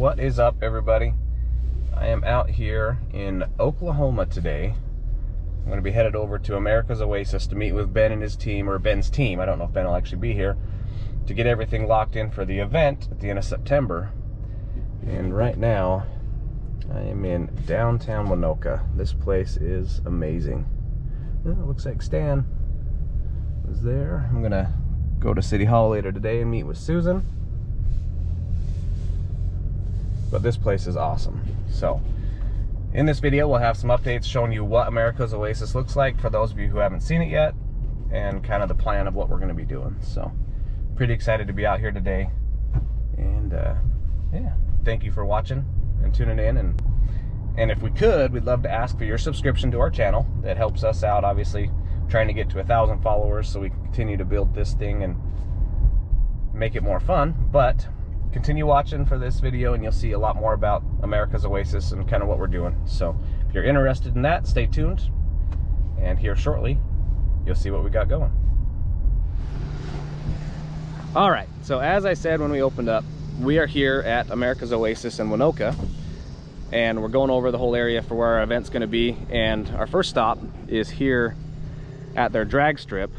What is up, everybody? I am out here in Oklahoma today. I'm going to be headed over to America's Oasis to meet with Ben and his team, or Ben's team. I don't know if Ben will actually be here, to get everything locked in for the event at the end of September. And right now, I am in downtown Waynoka. This place is amazing. Oh, it looks like Stan was there. I'm going to go to City Hall later today and meet with Susan. But this place is awesome. So in this video, we'll have some updates showing you what America's Oasis looks like for those of you who haven't seen it yet, and kind of the plan of what we're going to be doing. So pretty excited to be out here today. And yeah, thank you for watching and tuning in. And if we could, we'd love to ask for your subscription to our channel. That helps us out, obviously, trying to get to 1,000 followers so we can continue to build this thing and make it more fun. But continue watching for this video and you'll see a lot more about America's Oasis and kind of what we're doing. So if you're interested in that, stay tuned, and here shortly you'll see what we got going. All right, so as I said when we opened up, we are here at America's Oasis in Waynoka, and we're going over the whole area for where our event's going to be. And our first stop is here at their drag strip.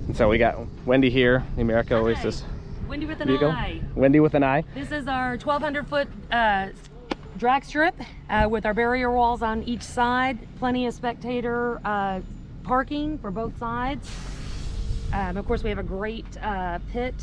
And so we got Wendy here, the America Oasis. Wendy with an eye. Wendy with an eye. This is our 1,200-foot drag strip with our barrier walls on each side. Plenty of spectator parking for both sides. Of course, we have a great pit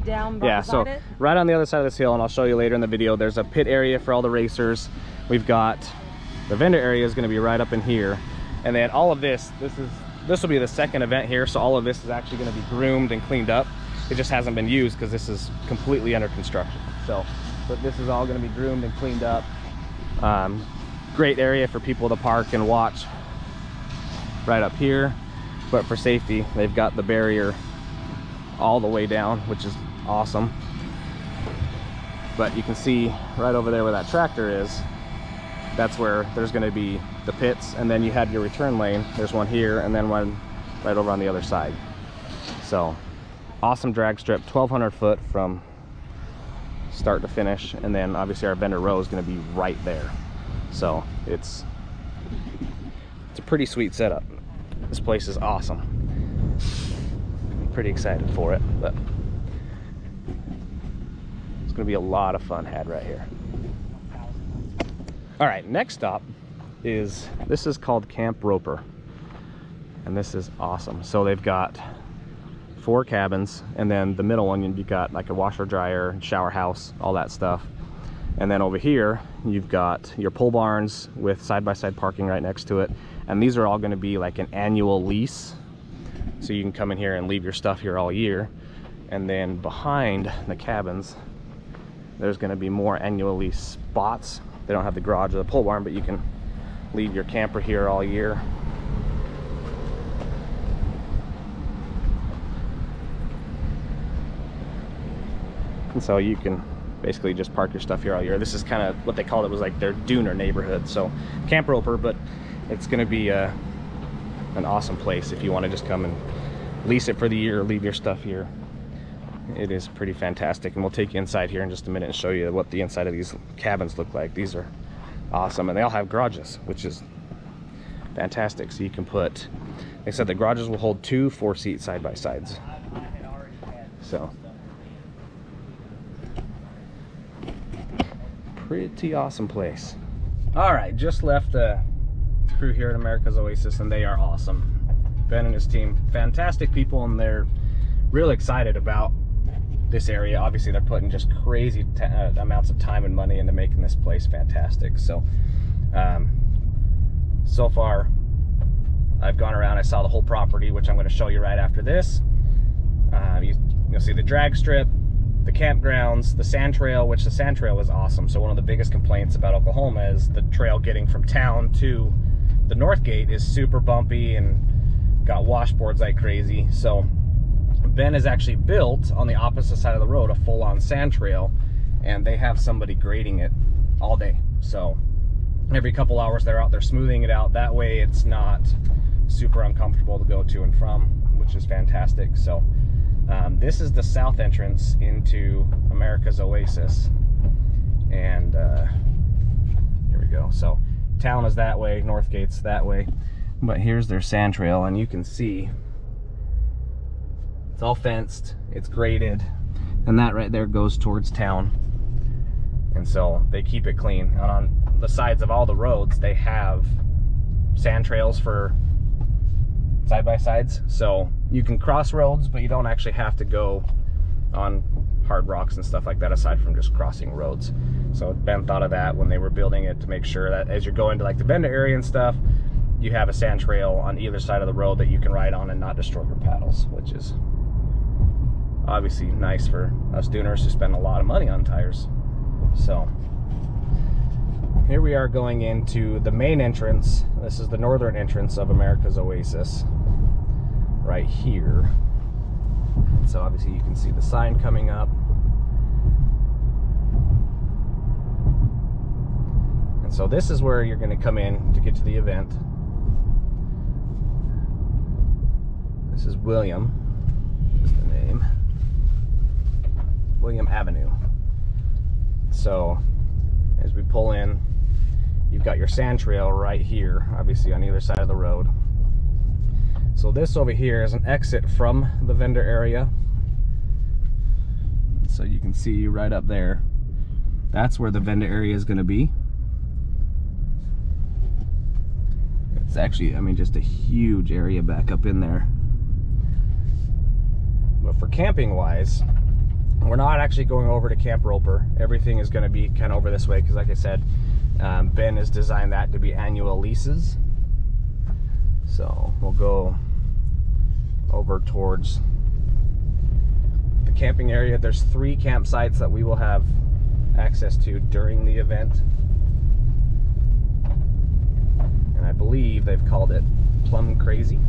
down beside it. Right on the other side of this hill, and I'll show you later in the video, there's a pit area for all the racers. We've got the vendor area is going to be right up in here, and then all of this will be the second event here, so all of this is actually going to be groomed and cleaned up. It just hasn't been used because this is completely under construction. So, but this is all going to be groomed and cleaned up. Great area for people to park and watch right up here. But for safety, they've got the barrier all the way down, which is awesome. But you can see right over there where that tractor is, that's where there's going to be the pits, and then you had your return lane. There's one here and then one right over on the other side. So awesome drag strip, 1,200 foot from start to finish, and then obviously our vendor row is going to be right there. So it's a pretty sweet setup. This place is awesome. I'm pretty excited for it, but it's going to be a lot of fun had right here. All right, next stop is, this is called Camp Roper, and this is awesome. So they've got 4 cabins, and then the middle one you've got like a washer, dryer, shower house, all that stuff. And then over here you've got your pole barns with side-by-side parking right next to it, and these are all going to be like an annual lease, so you can come in here and leave your stuff here all year. And then behind the cabins there's going to be more annual lease spots. They don't have the garage or the pole barn, but you can leave your camper here all year. And so you can basically just park your stuff here all year. This is kind of what they called it, was like their Dooner neighborhood. So Camp Roper, but it's going to be an awesome place if you want to just come and lease it for the year, leave your stuff here. It is pretty fantastic, and we'll take you inside here in just a minute and show you what the inside of these cabins look like. These are awesome, and they all have garages, which is fantastic. So you can put, they said the garages will hold 2 4-seat side-by-sides. So pretty awesome place. All right, just left the crew here at America's Oasis, and they are awesome. Ben and his team, fantastic people, and they're really excited about this area. Obviously they're putting just crazy amounts of time and money into making this place fantastic. So so far I've gone around, I saw the whole property, which I'm going to show you right after this. You'll see the drag strip, the campgrounds, the sand trail, which the sand trail is awesome. So one of the biggest complaints about Oklahoma is the trail getting from town to the North Gate is super bumpy and got washboards like crazy. So Ben has actually built on the opposite side of the road a full-on sand trail, and they have somebody grading it all day. So every couple hours they're out there smoothing it out. That way it's not super uncomfortable to go to and from, which is fantastic. So this is the south entrance into America's Oasis. And here we go. So town is that way, North Gate's that way, but here's their sand trail, and you can see it's all fenced, it's graded, and that right there goes towards town. And so they keep it clean. And on the sides of all the roads, they have sand trails for side-by-sides, so you can cross roads, but you don't actually have to go on hard rocks and stuff like that, aside from just crossing roads. So Ben thought of that when they were building it, to make sure that as you're going to like the vendor area and stuff, you have a sand trail on either side of the road that you can ride on and not destroy your paddles, which is obviously nice for us duners who spend a lot of money on tires. So here we are going into the main entrance. This is the northern entrance of America's Oasis right here. So obviously you can see the sign coming up. And so this is where you're going to come in to get to the event. This is William, is the name. William Avenue. So as we pull in, you've got your sand trail right here, obviously on either side of the road. So this over here is an exit from the vendor area. So you can see right up there, that's where the vendor area is going to be. It's actually, I mean, just a huge area back up in there. But for camping wise, we're not actually going over to Camp Roper. Everything is going to be kind of over this way, because like I said, Ben has designed that to be annual leases. So we'll go over towards the camping area. There's 3 campsites that we will have access to during the event. And I believe they've called it Plum Crazy.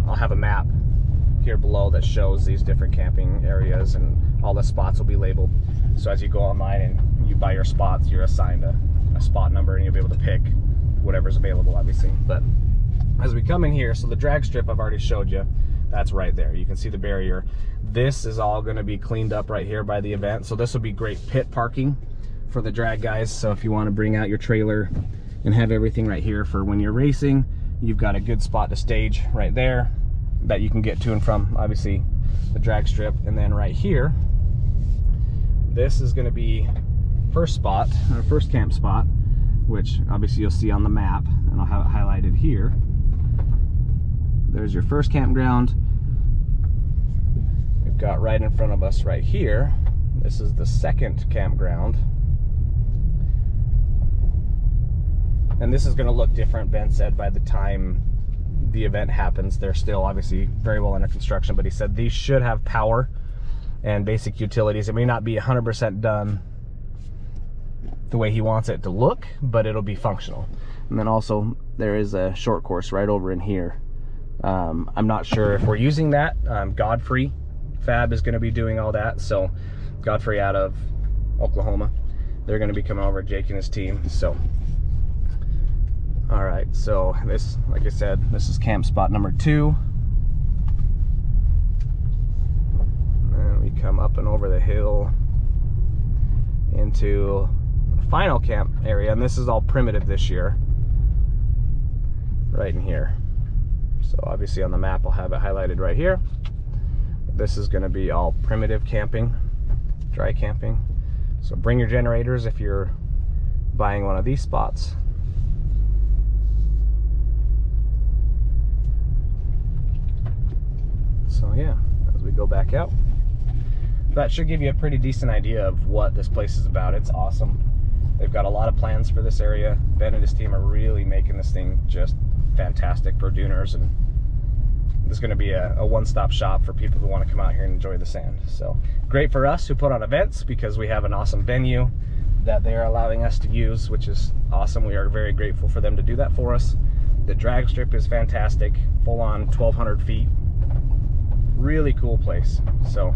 I'll have a map here below that shows these different camping areas, and all the spots will be labeled. So as you go online and you buy your spots, you're assigned a spot number, and you'll be able to pick whatever's available, obviously. But as we come in here, so the drag strip I've already showed you, that's right there. You can see the barrier. This is all going to be cleaned up right here by the event. So this will be great pit parking for the drag guys. So if you want to bring out your trailer and have everything right here for when you're racing, you've got a good spot to stage right there that you can get to and from, obviously, the drag strip. And then right here, this is going to be first spot, or first camp spot, which obviously you'll see on the map, and I'll have it highlighted here. There's your first campground. We've got right in front of us right here, this is the second campground. And this is going to look different, Ben said, by the time the event happens. They're still obviously very well under construction, but he said these should have power and basic utilities. It may not be 100% done the way he wants it to look, but it'll be functional. And then also there is a short course right over in here. I'm not sure if we're using that. Godfrey Fab is going to be doing all that. So Godfrey out of Oklahoma, they're going to be coming over, Jake and his team. So all right, so this, like I said, this is camp spot number 2. And we come up and over the hill into the final camp area, and this is all primitive this year, right in here. So obviously on the map I'll have it highlighted right here. This is going to be all primitive camping, dry camping. So bring your generators if you're buying one of these spots. So yeah, as we go back out, that should give you a pretty decent idea of what this place is about. It's awesome. They've got a lot of plans for this area. Ben and his team are really making this thing just fantastic for duners, and it's going to be a one-stop shop for people who want to come out here and enjoy the sand. So great for us who put on events, because we have an awesome venue that they're allowing us to use, which is awesome. We are very grateful for them to do that for us. The drag strip is fantastic, full on 1,200 feet. Really cool place. So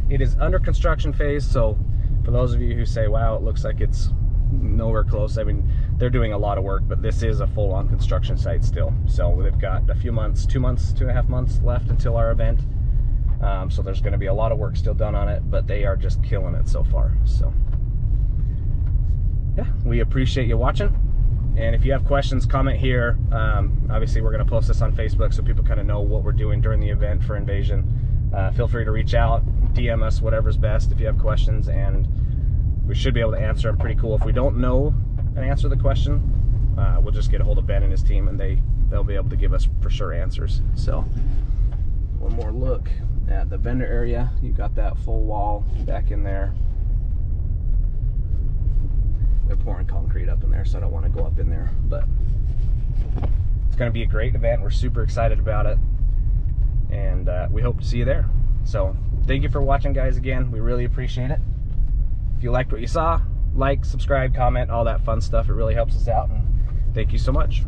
it is under construction phase, so for those of you who say, wow, it looks like it's nowhere close, I mean, they're doing a lot of work, but this is a full-on construction site still. So they've got a few months, 2 months, 2.5 months left until our event. So there's going to be a lot of work still done on it, but they are just killing it so far. So yeah, we appreciate you watching. And if you have questions, comment here. Obviously, we're going to post this on Facebook so people kind of know what we're doing during the event for Invasion. Feel free to reach out, DM us, whatever's best if you have questions, and we should be able to answer them pretty cool. If we don't know an answer to the question, we'll just get a hold of Ben and his team, and they'll be able to give us for sure answers. So one more look at the vendor area. You've got that full wall back in there. They're pouring concrete up in there, so I don't want to go up in there, but it's going to be a great event. We're super excited about it, and we hope to see you there. So thank you for watching, guys. Again, we really appreciate it. If you liked what you saw, like, subscribe, comment, all that fun stuff. It really helps us out, and thank you so much.